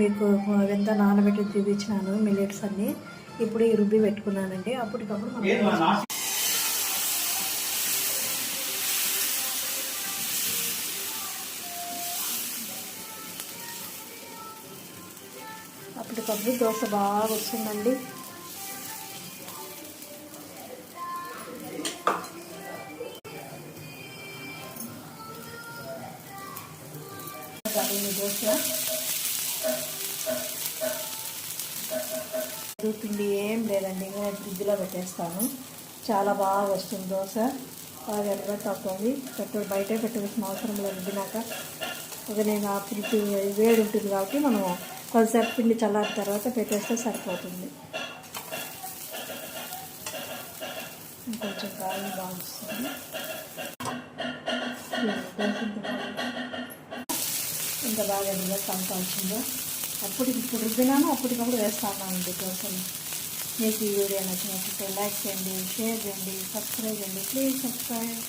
మీకు ఎంత నానబెట్టి చూపించినాను మిల్లెట్స్ అన్నీ. ఇప్పుడు ఈ రుబ్బి పెట్టుకున్నానండి. అప్పటికప్పుడు అప్పటికప్పుడు దోశ బాగా వస్తుందండి. దోశ పిండి ఏం లేదండి, నేను ఫ్రిడ్జ్లో పెట్టేస్తాను. చాలా బాగా వస్తుంది దోశ, బాగా ఎర్రగా అవుతుంది. బయటే పెట్టవలసిన అవసరం లేదు. రుబ్బినాక ఒక నేను ఆ పిండి వేడి ఉంటుంది కాబట్టి మనం కొద్దిసేపు పిండి చల్లారిన తర్వాత పెట్టేస్తే సరిపోతుంది. కొంచెం కారం బాగా వస్తుంది. ఇంత బాగా ఎర్రగా కాల్చిందో ఇప్పుడు రుబ్బినాను, అప్పటికప్పుడు వేస్తానండి దోశలు. మీకు ఈ వీడియో నచ్చినట్లయితే లైక్ చేయండి, షేర్ చేయండి, సబ్స్క్రైబ్ చేయండి. Please subscribe.